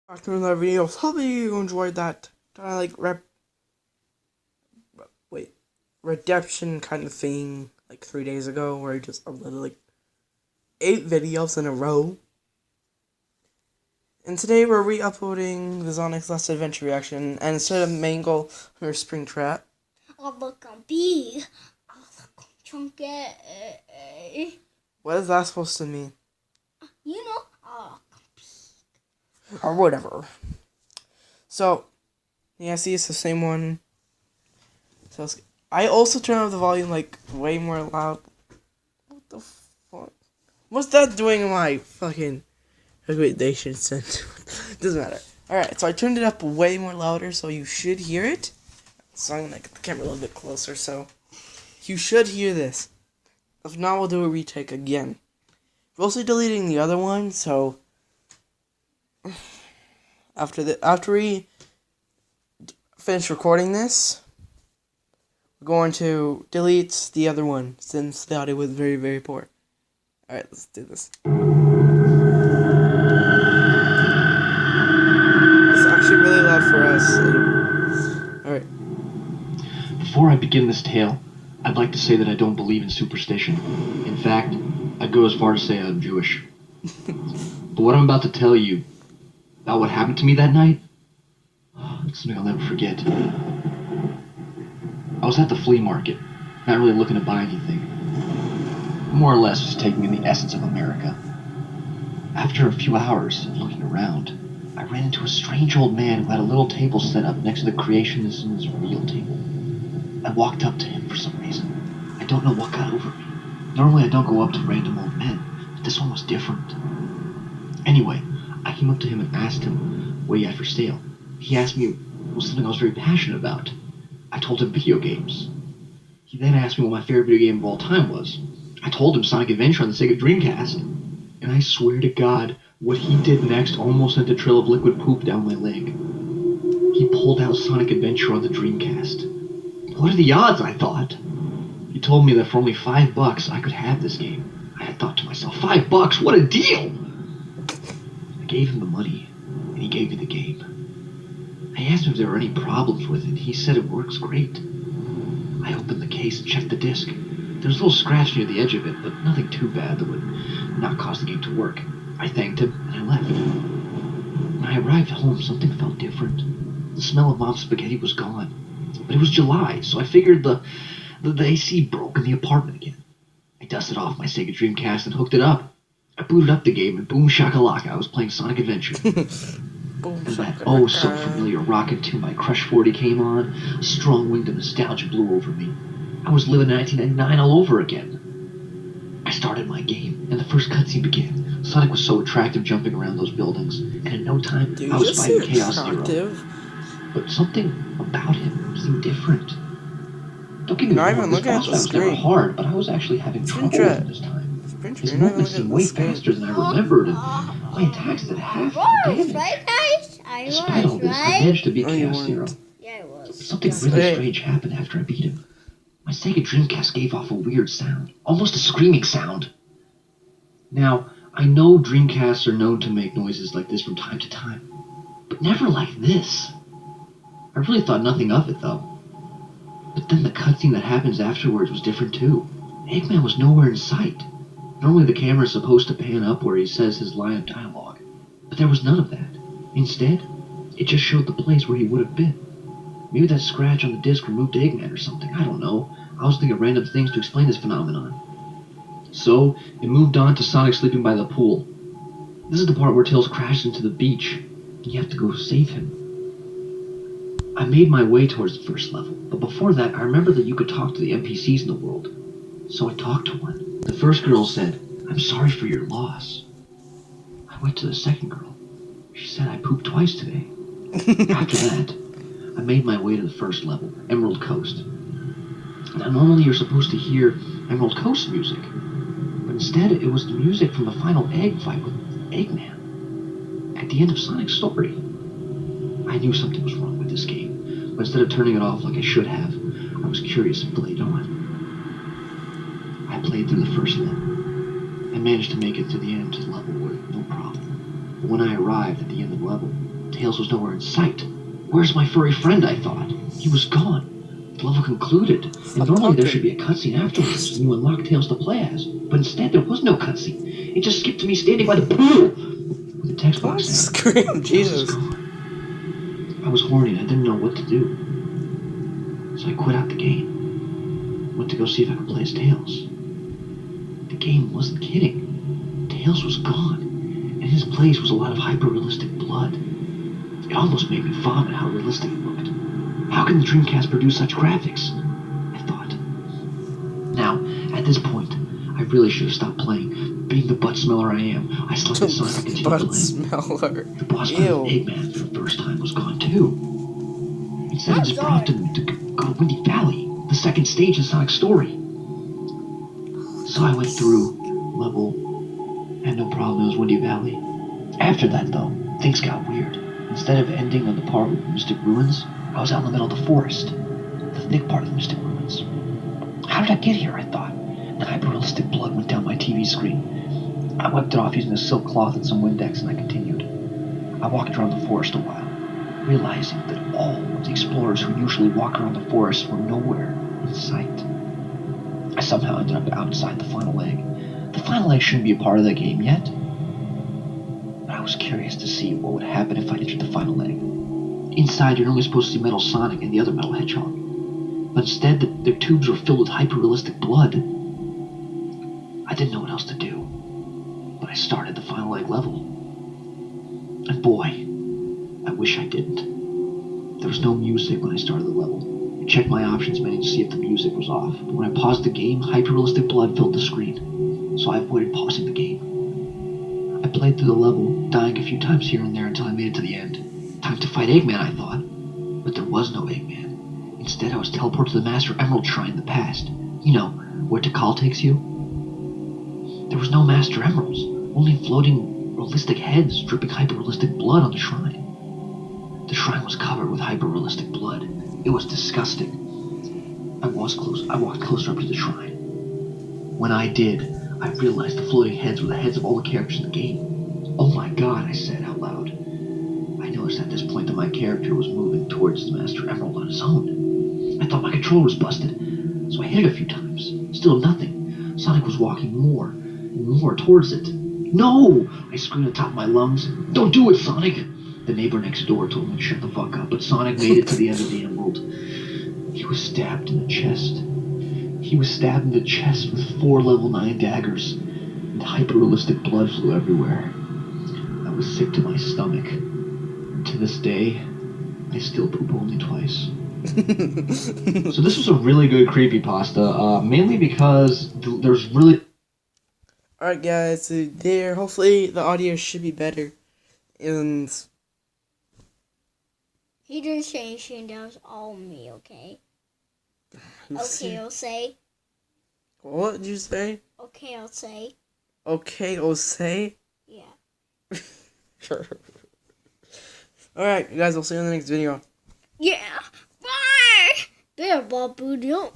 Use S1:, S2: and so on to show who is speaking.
S1: Back to another video. Hopefully you enjoyed that kind of like redemption kind of thing like 3 days ago, where I just uploaded like 8 videos in a row. And today we're re-uploading the Sonic's Last Adventure reaction, and instead of Mangle or Springtrap.
S2: Oh, look, I'm big. Oh, look, I'm chunky.
S1: What is that supposed to mean?
S2: You know, oh,
S1: Or whatever. So, yeah, see, it's the same one. So I also turned up the volume like way more loud. What the fuck? What's that doing in my fucking recommendation center? Doesn't matter. Alright, so I turned it up way more louder, so you should hear it. So I'm gonna get the camera a little bit closer, so you should hear this. If not, we'll do a retake again. We're also deleting the other one, so after we finish recording this, we're going to delete the other one since the audio was very, very poor. Alright, let's do this. It's actually really loud for us. Alright.
S3: Before I begin this tale, I'd like to say that I don't believe in superstition. In fact, I'd go as far as to say I'm Jewish. But what I'm about to tell you about what happened to me that night, it's something I'll never forget. I was at the flea market, not really looking to buy anything. More or less just taking in the essence of America. After a few hours of looking around, I ran into a strange old man who had a little table set up next to the Creationist's real table. I walked up to him for some reason. I don't know what got over me. Normally I don't go up to random old men, but this one was different. Anyway, I came up to him and asked him what he had for sale. He asked me what was something I was very passionate about. I told him video games. He then asked me what my favorite video game of all time was. I told him Sonic Adventure on the Sega Dreamcast. And I swear to God, what he did next almost sent a trail of liquid poop down my leg. He pulled out Sonic Adventure on the Dreamcast. What are the odds, I thought? He told me that for only $5 I could have this game. I had thought to myself, $5? What a deal! I gave him the money, and he gave me the game. I asked him if there were any problems with it. He said it works great. I opened the case and checked the disc. There was a little scratch near the edge of it, but nothing too bad that would not cause the game to work. I thanked him, and I left. When I arrived home, something felt different. The smell of mom's spaghetti was gone. But it was July, so I figured the AC broke in the apartment again. I dusted off my Sega Dreamcast and hooked it up. I booted up the game, and boom shakalaka, I was playing Sonic Adventure. And that oh-so-familiar rockin' tune by Crush 40 came on. A strong wind of nostalgia blew over me. I was living 1999 all over again. I started my game, and the first cutscene began. Sonic was so attractive jumping around those buildings, and in no time, I was fighting Chaos Zero. But something about him seemed different. Don't get me wrong, this boss fight was never hard, but I was actually having trouble with him this time. His movements seemed way faster than I remembered, and my attacks did half the damage. Despite all this, I managed to beat Chaos Zero.
S2: Yeah, it was.
S3: Something really strange happened after I beat him. My Sega Dreamcast gave off a weird sound, almost a screaming sound. Now, I know Dreamcasts are known to make noises like this from time to time, but never like this. I really thought nothing of it, though. But then the cutscene that happens afterwards was different, too. Eggman was nowhere in sight. Normally the camera is supposed to pan up where he says his line of dialogue, but there was none of that. Instead, it just showed the place where he would have been. Maybe that scratch on the disc removed Eggman or something, I don't know. I was thinking of random things to explain this phenomenon. So, it moved on to Sonic sleeping by the pool. This is the part where Tails crashes into the beach, and you have to go save him. I made my way towards the first level, but before that, I remember that you could talk to the NPCs in the world. So I talked to one. The first girl said, "I'm sorry for your loss." I went to the second girl. She said I pooped twice today. After that, I made my way to the first level, Emerald Coast. Now normally you're supposed to hear Emerald Coast music, but instead it was the music from the final egg fight with Eggman. At the end of Sonic's story. I knew something was wrong with this game, but instead of turning it off like I should have, I was curious and played on. I played through the first level. I managed to make it to the end of the level with no problem. But when I arrived at the end of the level, Tails was nowhere in sight. Where's my furry friend, I thought? He was gone. The level concluded, and normally there should be a cutscene afterwards, and you unlock Tails to play as. But instead, there was no cutscene. It just skipped to me standing by the pool with a text box saying,
S1: Scream, Jesus.
S3: I was horny and I didn't know what to do. So I quit out the game. Went to go see if I could play as Tails. The game wasn't kidding. Tails was gone, and in his place was a lot of hyper-realistic blood. It almost made me vomit how realistic it looked. How can the Dreamcast produce such graphics? I thought. Now, at this point, I really should have stopped playing. Being the butt smeller I am, I selected Sonic and continued playing.
S1: Smeller.
S3: The boss fight of Eggman for the first time was gone too. Instead, it just prompted me to go to Windy Valley, the second stage in Sonic's story. So I went through level, and no problem, it was Windy Valley. After that, though, things got weird. Instead of ending on the part with Mystic Ruins, I was out in the middle of the forest, the thick part of the Mystic Ruins. How did I get here, I thought, and hyper-realistic blood went down my TV screen. I wiped it off using a silk cloth and some Windex, and I continued. I walked around the forest a while, realizing that all of the explorers who usually walk around the forest were nowhere in sight. I somehow ended up outside the final egg. The final egg shouldn't be a part of the game yet, but I was curious to see what would happen if I entered the final egg. Inside, you're only supposed to see Metal Sonic and the other Metal Hedgehog, but instead their tubes were filled with hyper-realistic blood. I didn't know what else to do, but I started the final egg level. And boy, I wish I didn't. There was no music when I started the level. I checked my options menu to see if the music was off, but when I paused the game, hyper-realistic blood filled the screen, so I avoided pausing the game. I played through the level, dying a few times here and there until I made it to the end. Time to fight Eggman, I thought. But there was no Eggman. Instead, I was teleported to the Master Emerald Shrine in the past. You know, where Tikal takes you? There was no Master Emeralds, only floating realistic heads dripping hyper-realistic blood on the shrine. The shrine was covered with hyper-realistic blood. It was disgusting. I walked closer up to the shrine. When I did, I realized the floating heads were the heads of all the characters in the game. Oh my god, I said out loud. I noticed at this point that my character was moving towards the Master Emerald on his own. I thought my controller was busted, so I hit it a few times. Still nothing. Sonic was walking more and more towards it. No! I screamed at the top of my lungs. Don't do it, Sonic! The neighbor next door told me to shut the fuck up, but Sonic made it to the end of the emerald. He was stabbed in the chest. He was stabbed in the chest with 4 level 9 daggers, and hyper-realistic blood flew everywhere. I was sick to my stomach. To this day, I still poop only twice. So this was a really good creepypasta, mainly because there's really...
S1: Alright guys, so there, hopefully the audio should be better. And...
S2: He didn't say anything, that was all me, okay? Okay, I'll say.
S1: What did you say?
S2: Okay, I'll say.
S1: Okay, I'll say?
S2: Yeah.
S1: Sure. Alright, guys, I'll see you in the next video.
S2: Yeah. Bye! There, Bob Boo.